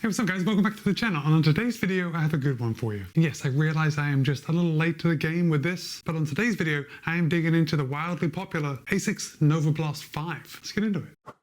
Hey, what's up guys, welcome back to the channel, and on today's video I have a good one for you. Yes, I realize I am just a little late to the game with this, but on today's video I am digging into the wildly popular ASICS NOVABLAST 5. Let's get into it.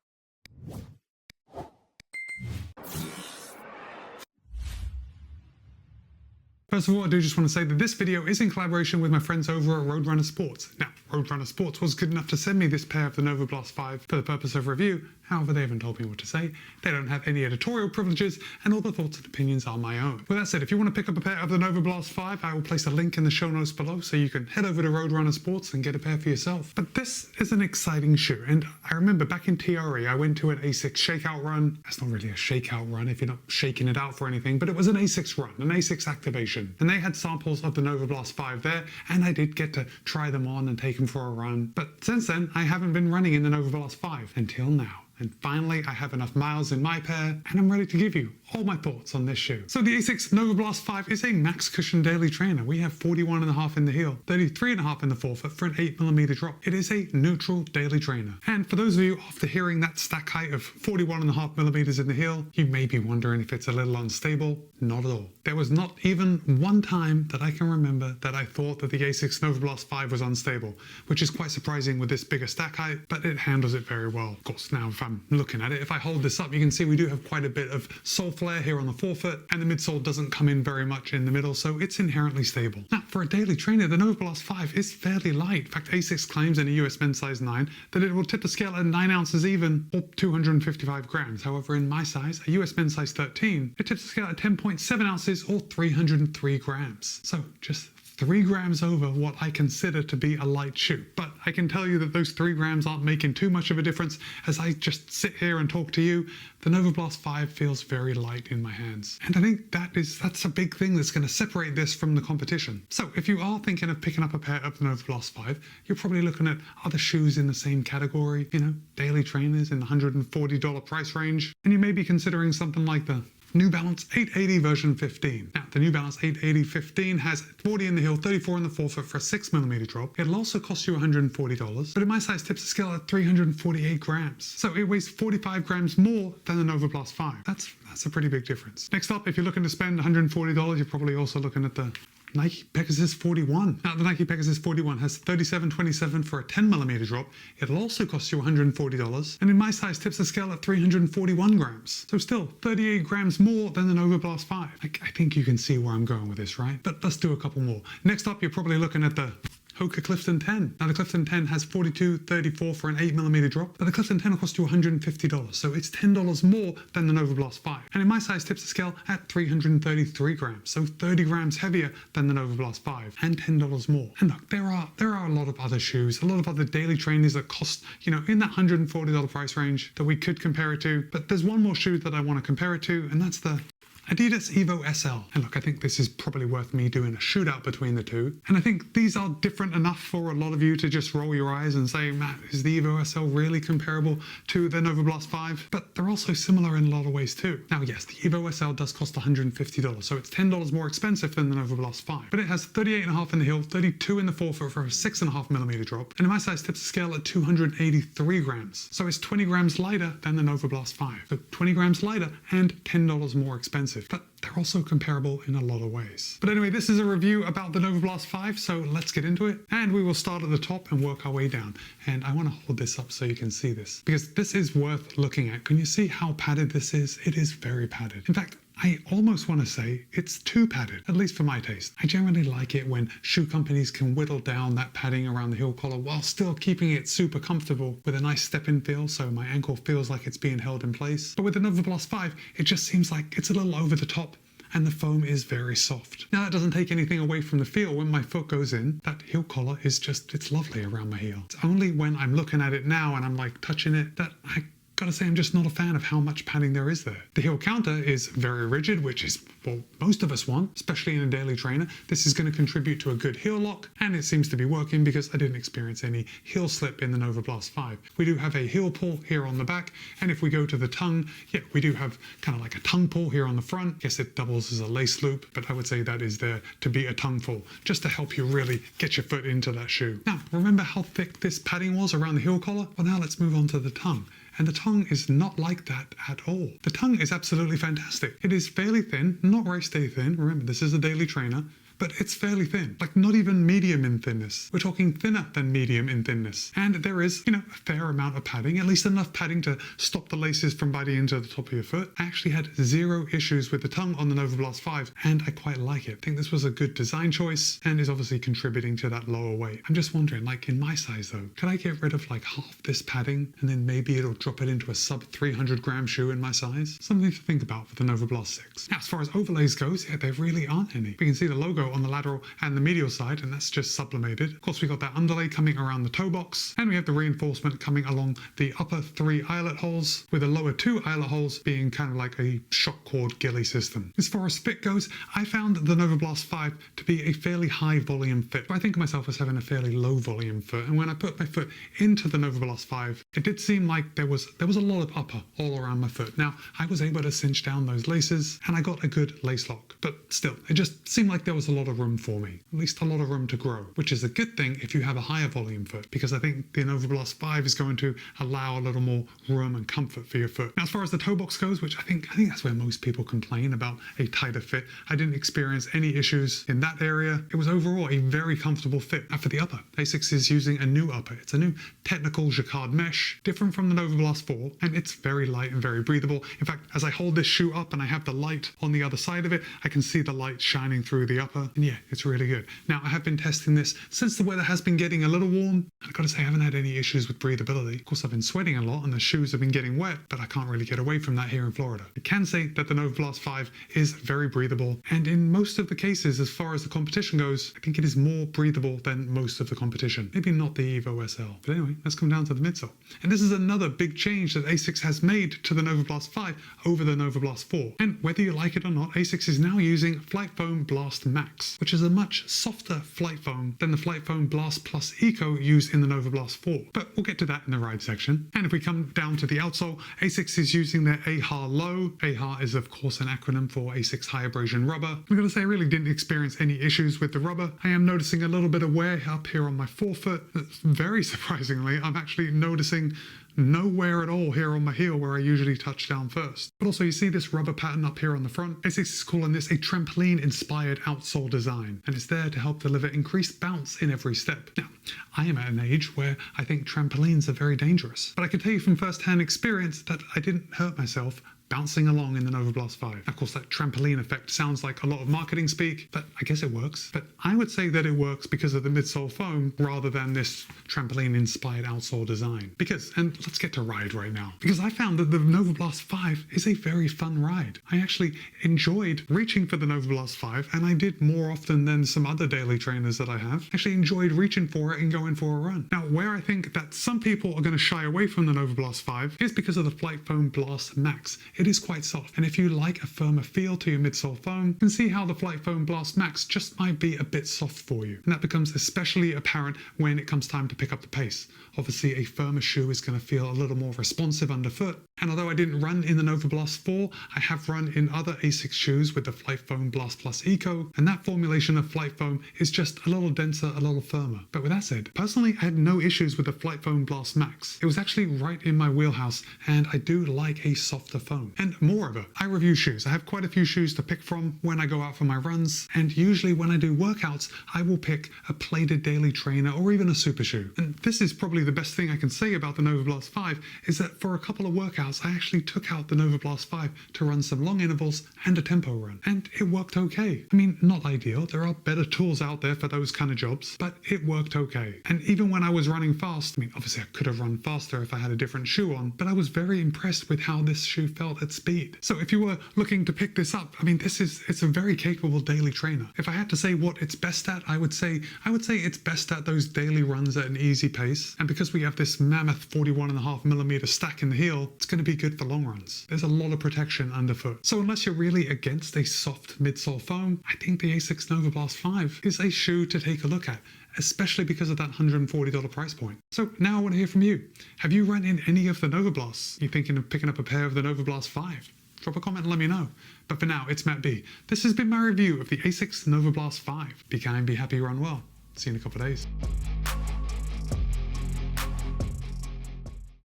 First of all, I do just want to say that this video is in collaboration with my friends over at Roadrunner Sports. Now, Roadrunner Sports was good enough to send me this pair of the NOVABLAST 5 for the purpose of review. However, they haven't told me what to say. They don't have any editorial privileges, and all the thoughts and opinions are my own. With that said, if you want to pick up a pair of the NOVABLAST 5, I will place a link in the show notes below so you can head over to Roadrunner Sports and get a pair for yourself. But this is an exciting shoe, and I remember back in TRE, I went to an ASICS shakeout run. That's not really a shakeout run if you're not shaking it out for anything, but it was an ASICS run, an ASICS activation. And they had samples of the NOVABLAST 5 there, and I did get to try them on and take them for a run. But since then, I haven't been running in the NOVABLAST 5 until now. And finally, I have enough miles in my pair, and I'm ready to give you all my thoughts on this shoe. So the ASICS NOVABLAST 5 is a max cushion daily trainer. We have 41.5 in the heel, 33.5 in the forefoot for an 8mm drop. It is a neutral daily trainer. And for those of you after hearing that stack height of 41.5mm in the heel, you may be wondering if it's a little unstable. Not at all. There was not even one time that I can remember that I thought that the ASICS NOVABLAST 5 was unstable, which is quite surprising with this bigger stack height, but it handles it very well. Of course, now if I'm looking at it, if I hold this up, you can see we do have quite a bit of sole flare here on the forefoot, and the midsole doesn't come in very much in the middle, so it's inherently stable. Now, for a daily trainer, the NOVABLAST 5 is fairly light. In fact, ASICS claims in a US men's size 9 that it will tip the scale at 9 ounces even, or 255 grams. However, in my size, a US men's size 13, it tips the scale at 10.7 ounces or 303 grams. So just 3 grams over what I consider to be a light shoe. But I can tell you that those 3 grams aren't making too much of a difference as I just sit here and talk to you. The NOVABLAST 5 feels very light in my hands. And I think that's a big thing that's going to separate this from the competition. So if you are thinking of picking up a pair of the NOVABLAST 5, you're probably looking at other shoes in the same category, you know, daily trainers in the $140 price range. And you may be considering something like the New Balance 880 version 15. Now, the New Balance 880 15 has 40 in the heel, 34 in the forefoot for a 6mm drop. It'll also cost you $140, but in my size tips the scale at 348 grams. So it weighs 45 grams more than the NOVABLAST 5. That's a pretty big difference. Next up, if you're looking to spend $140, you're probably also looking at the Nike Pegasus 41. Now, the Nike Pegasus 41 has 37/27 for a 10mm drop. It'll also cost you $140, and in my size tips the scale at 341 grams. So still 38 grams more than the NOVABLAST 5. I think you can see where I'm going with this, right? But let's do a couple more. Next up, you're probably looking at the Hoka Clifton 10. Now the Clifton 10 has 42/34 for an 8mm drop, but the Clifton 10 will cost you $150, so it's $10 more than the NOVABLAST 5. And in my size tips the scale at 333 grams, so 30 grams heavier than the NOVABLAST 5, and $10 more. And look, there are a lot of other shoes, a lot of other daily trainers that cost, you know, in that $140 price range that we could compare it to, but there's one more shoe that I want to compare it to, and that's the Adidas Evo SL. And look, I think this is probably worth me doing a shootout between the two. And I think these are different enough for a lot of you to just roll your eyes and say, Matt, is the Evo SL really comparable to the NOVABLAST 5? But they're also similar in a lot of ways too. Now, yes, the Evo SL does cost $150, so it's $10 more expensive than the NOVABLAST 5. But it has 38.5 in the heel, 32 in the forefoot for a 6.5mm drop. And in my size tips the scale at 283 grams. So it's 20 grams lighter than the NOVABLAST 5. So 20 grams lighter and $10 more expensive. But they're also comparable in a lot of ways. But anyway, this is a review about the NOVABLAST 5, so let's get into it. And we will start at the top and work our way down. And I want to hold this up so you can see this, because this is worth looking at. Can you see how padded this is? It is very padded. In fact, I almost want to say it's too padded, at least for my taste. I generally like it when shoe companies can whittle down that padding around the heel collar while still keeping it super comfortable with a nice step-in feel, so my ankle feels like it's being held in place. But with the NOVABLAST 5, it just seems like it's a little over the top, and the foam is very soft. Now, that doesn't take anything away from the feel. When my foot goes in, that heel collar is just, it's lovely around my heel. It's only when I'm looking at it now and I'm like touching it that I gotta say I'm just not a fan of how much padding there is there. The heel counter is very rigid, which is what most of us want, especially in a daily trainer. This is going to contribute to a good heel lock, and it seems to be working because I didn't experience any heel slip in the NOVABLAST 5. We do have a heel pull here on the back, and if we go to the tongue, yeah, we do have kind of like a tongue pull here on the front. Yes, it doubles as a lace loop, but I would say that is there to be a tongue pull, just to help you really get your foot into that shoe. Now, remember how thick this padding was around the heel collar? Well, now let's move on to the tongue. and the tongue is not like that at all. The tongue is absolutely fantastic. It is fairly thin, not race day thin. Remember, this is a daily trainer. But it's fairly thin, like not even medium in thinness. We're talking thinner than medium in thinness. And there is, a fair amount of padding, at least enough padding to stop the laces from biting into the top of your foot. I actually had zero issues with the tongue on the NovaBlast 5, and I quite like it. I think this was a good design choice and is obviously contributing to that lower weight. I'm just wondering, like in my size though, could I get rid of like half this padding and then maybe it'll drop it into a sub 300 gram shoe in my size? Something to think about for the NovaBlast 6. Now, as far as overlays goes, yeah, there really aren't any. We can see the logo on the lateral and the medial side, and that's just sublimated. Of course, we got that underlay coming around the toe box, and we have the reinforcement coming along the upper 3 eyelet holes, with the lower 2 eyelet holes being kind of like a shock cord ghillie system. As far as fit goes, I found the NovaBlast 5 to be a fairly high volume fit. I think of myself as having a fairly low volume foot, and when I put my foot into the NovaBlast 5, it did seem like there was a lot of upper all around my foot. Now, I was able to cinch down those laces, and I got a good lace lock, but still, it just seemed like there was a lot of room for me, at least a lot of room to grow, which is a good thing if you have a higher volume foot, because I think the NovaBlast 5 is going to allow a little more room and comfort for your foot. Now, as far as the toe box goes, which I think that's where most people complain about a tighter fit, I didn't experience any issues in that area. It was overall a very comfortable fit. Now for the upper, ASICS is using a new upper. It's a new technical jacquard mesh, different from the NovaBlast 4, and it's very light and very breathable. In fact, as I hold this shoe up and I have the light on the other side of it, I can see the light shining through the upper, and yeah, it's really good. Now, I have been testing this since the weather has been getting a little warm. I've got to say I haven't had any issues with breathability. Of course, I've been sweating a lot and the shoes have been getting wet, but I can't really get away from that here in Florida. I can say that the NovaBlast 5 is very breathable, and in most of the cases, as far as the competition goes, I think it is more breathable than most of the competition. Maybe not the Evo SL. But anyway, let's come down to the midsole. And this is another big change that ASICS has made to the NovaBlast 5 over the NovaBlast 4. And whether you like it or not, ASICS is now using Flight Foam Blast Max, which is a much softer flight foam than the Flight Foam Blast Plus Eco used in the NovaBlast 4. But we'll get to that in the ride section. And if we come down to the outsole, ASICS is using their AHR Low. AHR is of course an acronym for ASICS High Abrasion Rubber. I'm going to say I really didn't experience any issues with the rubber. I am noticing a little bit of wear up here on my forefoot. Very surprisingly, I'm actually noticing no wear at all here on my heel where I usually touch down first. But also you see this rubber pattern up here on the front. ASICS is calling this a trampoline inspired outsole design, and it's there to help deliver increased bounce in every step. Now, I am at an age where I think trampolines are very dangerous, but I can tell you from first-hand experience that I didn't hurt myself bouncing along in the NovaBlast 5. Of course, that trampoline effect sounds like a lot of marketing speak, but I guess it works. But I would say that it works because of the midsole foam rather than this trampoline-inspired outsole design. And let's get to ride right now, because I found that the NovaBlast 5 is a very fun ride. I actually enjoyed reaching for the NovaBlast 5, and I did more often than some other daily trainers that I have. Actually enjoyed reaching for it and going for a run. Now, where I think that some people are going to shy away from the NovaBlast 5 is because of the Flight Foam Blast Max. It is quite soft, and if you like a firmer feel to your midsole foam, you can see how the Flight Foam Blast Max just might be a bit soft for you. And that becomes especially apparent when it comes time to pick up the pace. Obviously, a firmer shoe is going to feel a little more responsive underfoot. And although I didn't run in the NovaBlast 4, I have run in other ASICS shoes with the Flight Foam Blast Plus Eco, and that formulation of Flight Foam is just a little denser, a little firmer. But with that said, personally, I had no issues with the Flight Foam Blast Max. It was actually right in my wheelhouse, and I do like a softer foam. And moreover, I review shoes. I have quite a few shoes to pick from when I go out for my runs, and usually when I do workouts, I will pick a plated daily trainer or even a super shoe. And this is probably the best thing I can say about the NovaBlast 5 is that for a couple of workouts, I actually took out the NovaBlast 5 to run some long intervals and a tempo run, and it worked okay. I mean, not ideal. There are better tools out there for those kind of jobs, but it worked okay. And even when I was running fast, I mean, obviously I could have run faster if I had a different shoe on, but I was very impressed with how this shoe felt at speed. So if you were looking to pick this up, I mean, it's a very capable daily trainer. If I had to say what it's best at, I would say it's best at those daily runs at an easy pace. And because we have this mammoth 41.5mm stack in the heel, it's going to be good for long runs. There's a lot of protection underfoot. So unless you're really against a soft midsole foam, I think the ASICS NovaBlast 5 is a shoe to take a look at, especially because of that $140 price point. So now I want to hear from you. Have you run in any of the NovaBlasts? You thinking of picking up a pair of the NovaBlast 5? Drop a comment and let me know. But for now, it's Matt B. This has been my review of the ASICS NovaBlast 5. Be kind, be happy, run well. See you in a couple of days.